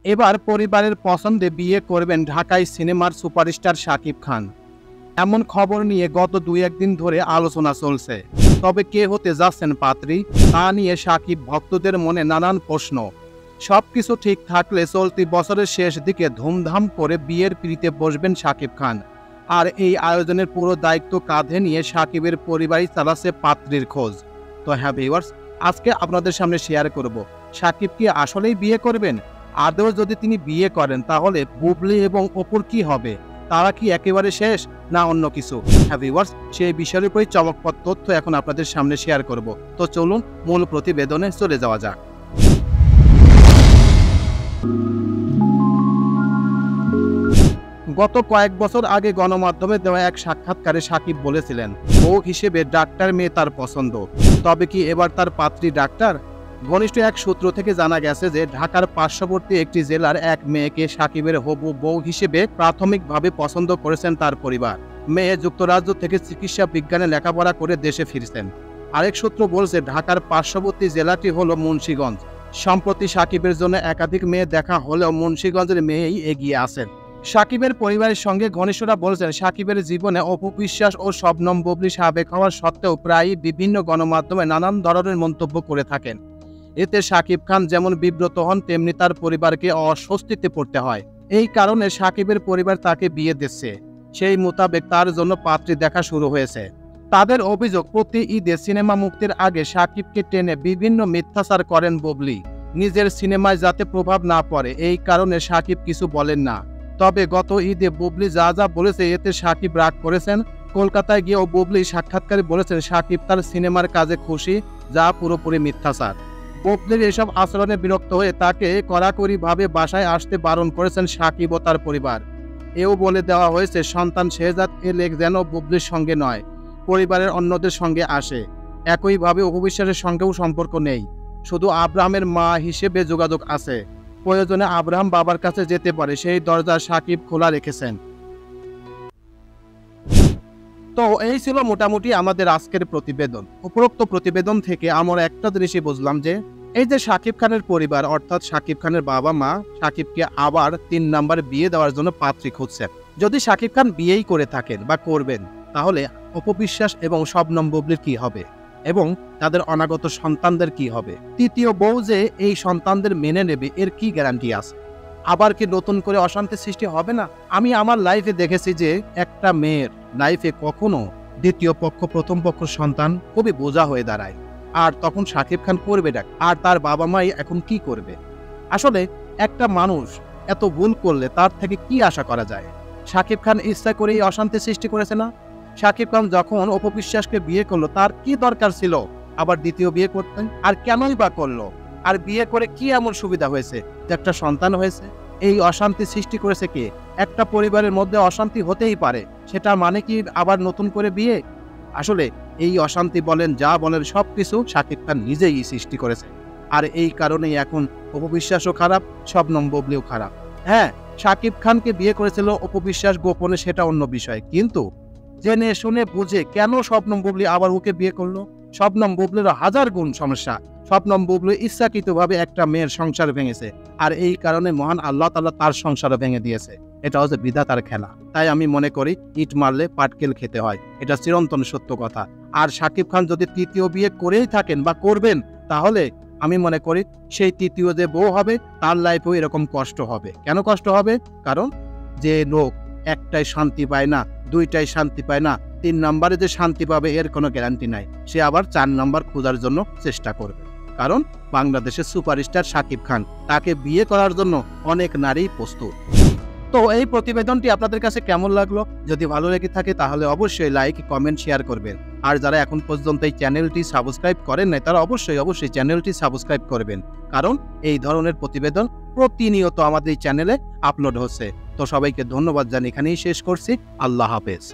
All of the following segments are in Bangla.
এবার পরিবারের পছন্দে বিয়ে করবেন ঢাকায় সিনেমার সুপারস্টার শাকিব খান। এমন খবর নিয়ে গত 2-1 দিন ধরে আলোচনা চলছে। তবে কে হতে যাচ্ছেন পাত্রী তা নিয়ে শাকিব ভক্তদের মনে নানান প্রশ্ন। সবকিছু ঠিক থাকলে চলতি বছরের শেষ দিকে ধুমধাম করে বিয়ের পিঁড়িতে বসবেন শাকিব খান। আর এই আয়োজনের পুরো দায়িত্ব কাঁধে নিয়ে শাকিবের পরিবারই চালাচ্ছে পাত্রীর খোঁজ। তো হ্যাঁ ভিউয়ার্স, আজকে আপনাদের সামনে শেয়ার করব শাকিব কি আসলেই বিয়ে করবেন, আদৌ যদি তিনি বিয়ে করেন তাহলে বুবলি এবং অপুর কি হবে, তারা কি একেবারে শেষ না অন্য কিছু। হ্যাঁ ভিউয়ার্স, সেই বিষয়ের উপরই চমকপ্রদ তথ্য এখন আপনাদের সামনে শেয়ার করব। তো চলুন মূল প্রতিবেদনে চলে যাওয়া যাক। গত কয়েক বছর আগে গণমাধ্যমে দেওয়া এক সাক্ষাৎকারে শাকিব বলেছিলেন বউ হিসেবে ডাক্তার মেয়ে তার পছন্দ। তবে কি এবার তার পাত্রী ডাক্তার? ঘনিষ্ঠ এক সূত্র থেকে জানা গেছে যে ঢাকার পার্শ্ববর্তী একটি জেলার এক মেয়েকে শাকিবের হবু বউ হিসেবে প্রাথমিকভাবে পছন্দ করেছেন তার পরিবার। মেয়ে যুক্তরাজ্য থেকে চিকিৎসা বিজ্ঞানে লেখাপড়া করে দেশে ফিরছেন। আরেক সূত্র বলছে ঢাকার পার্শ্ববর্তী জেলাটি হলো মুন্সিগঞ্জ। সম্প্রতি শাকিবের জন্য একাধিক মেয়ে দেখা হলেও মুন্সিগঞ্জের মেয়েই এগিয়ে আছেন। শাকিবের পরিবারের সঙ্গে ঘনিষ্ঠরা বলছেন শাকিবের জীবনে অপু বিশ্বাস ও শবনম বুবলি সাবেক হওয়ার সত্ত্বেও প্রায়ই বিভিন্ন গণমাধ্যমে নানান ধরনের মন্তব্য করে থাকেন। এতে শাকিব খান যেমন বিব্রত হন, তেমনি তার পরিবারকে অস্বস্তিতে পড়তে হয়। এই কারণে শাকিবের পরিবার তাকে বিয়ে দিচ্ছে। সেই মোতাবেক তার জন্য পাত্রী দেখা শুরু হয়েছে। তাদের অভিযোগ, প্রতি ঈদে সিনেমা মুক্তির আগে শাকিবকে টেনে বিভিন্ন মিথ্যাচার করেন বুবলি। নিজের সিনেমায় যাতে প্রভাব না পড়ে এই কারণে শাকিব কিছু বলেন না। তবে গত ঈদে বুবলি যা যা বলেছে এতে শাকিব রাগ করেছেন। কলকাতায় গিয়েও বুবলি সাক্ষাৎকারে বলেছেন শাকিব তার সিনেমার কাজে খুশি, যা পুরোপুরি মিথ্যাচার। বুবলির এসব আচরণে বিরক্ত হয়ে তাকে কড়াকড়িভাবে বাসায় আসতে বারণ করেছেন শাকিব ও তার পরিবার। এও বলে দেওয়া হয়েছে সন্তান শেহজাদ এলেক যেন বুবলির সঙ্গে নয়, পরিবারের অন্যদের সঙ্গে আসে। একইভাবে অপু বিশ্বাসের সঙ্গেও সম্পর্ক নেই, শুধু আব্রাহামের মা হিসেবে যোগাযোগ আছে। প্রয়োজনে আব্রাহাম বাবার কাছে যেতে পারে, সেই দরজা শাকিব খোলা রেখেছেন। তো এই ছিল মোটামুটি আমাদের আজকের প্রতিবেদন। উপরোক্ত প্রতিবেদন থেকে আমরা একটা জিনিসই বুঝলাম যে এই যে শাকিব খানের পরিবার অর্থাৎ শাকিব খানের বাবা মা শাকিবকে আবার 3 নাম্বার বিয়ে দেওয়ার জন্য পাত্রী খুঁজছে। যদি শাকিব খান বিয়েই করে থাকেন বা করবেন, তাহলে অপু বিশ্বাস এবং শবনম বুবলির কি হবে এবং তাদের অনাগত সন্তানদের কি হবে? তৃতীয় বউ যে এই সন্তানদের মেনে নেবে এর কি গ্যারান্টি আছে? আবার কি নতুন করে অশান্তি সৃষ্টি হবে না? আমি আমার লাইফে দেখেছি যে একটা মেয়ের লাইফে কখনো দ্বিতীয় পক্ষ প্রথম পক্ষ সন্তান খুবই বোঝা হয়ে দাঁড়ায়। আর তখন শাকিব খান করবে ডাক, আর তার বাবা মাই এখন কি করবে? আসলে একটা মানুষ এত ভুল করলে তার থেকে কি আশা করা যায়? শাকিব খান ইচ্ছা করেই অশান্তি সৃষ্টি করেছে না? শাকিব খান যখন অপু বিশ্বাসকে বিয়ে করলো তার কি দরকার ছিল আবার দ্বিতীয় বিয়ে করতেন? আর কেনই বা করলো? আর বিয়ে করে কি এমন সুবিধা হয়েছে যে একটা সন্তান হয়েছে? এই অশান্তি সৃষ্টি করেছে কে? একটা পরিবারের মধ্যে অশান্তি হতেই পারে, সেটা মানে কি আবার নতুন করে বিয়ে? আসলে এই অশান্তি বলেন যা বলেন সবকিছু শাকিব খান নিজেই সৃষ্টি করেছে। আর এই কারণেই এখন অপু বিশ্বাসও খারাপ, শবনম বুবলিও খারাপ। হ্যাঁ, শাকিব খানকে বিয়ে করেছিল অপু বিশ্বাস গোপনে, সেটা অন্য বিষয়, কিন্তু জেনে শুনে বুঝে কেন শবনম বুবলি আবার ওকে বিয়ে করলো? শবনম বুবলির হাজার গুণ সমস্যা। শবনম বুবলি ইচ্ছাকৃতভাবে একটা মেয়ের সংসার ভেঙেছে, আর এই কারণে মহান আল্লাহ তাআলা তার সংসারও ভেঙে দিয়েছে। এটা হচ্ছে বিধাতার খেলা। তাই আমি মনে করি ইট মারলে পাটকেল খেতে হয়, এটা চিরন্তন সত্য কথা। আর শাকিব খান যদি তৃতীয় বিয়ে করেই থাকেন বা করবেন, তাহলে আমি মনে করি সেই তৃতীয় যে বউ হবে তার লাইফেও এরকম কষ্ট হবে। কেন কষ্ট হবে? কারণ যে লোক একটাই শান্তি পায় না, দুইটাই শান্তি পায় না, 3 নাম্বারে যে শান্তি পাবে এর কোনো গ্যারান্টি নাই। সে আবার 4 নাম্বার খোঁজার জন্য চেষ্টা করবে। কারণ বাংলাদেশের সুপারস্টার শাকিব খান, তাকে বিয়ে করার জন্য অনেক নারী প্রস্তুত। তো এই প্রতিবেদনটি আপনাদের কাছে কেমন লাগলো? যদি ভালো লেগে থাকে তাহলে অবশ্যই লাইক, কমেন্ট, শেয়ার করবেন। আর যারা এখন পর্যন্ত এই চ্যানেলটি সাবস্ক্রাইব করেন নাই তারা অবশ্যই চ্যানেলটি সাবস্ক্রাইব করবেন, কারণ এই ধরনের প্রতিবেদন প্রতিনিয়ত আমাদের এই চ্যানেলে আপলোড হচ্ছে। তো সবাইকে ধন্যবাদ জানিয়ে এখানেই শেষ করছি। আল্লাহ হাফেজ।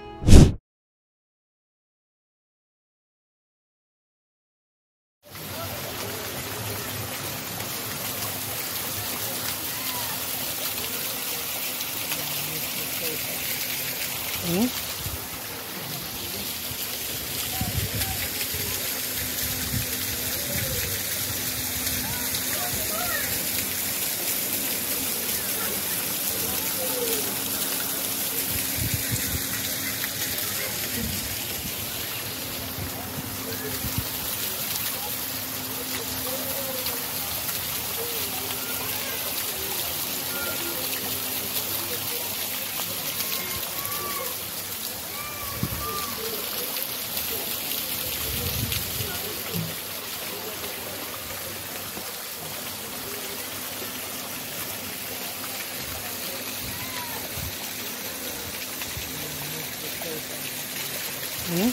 হুম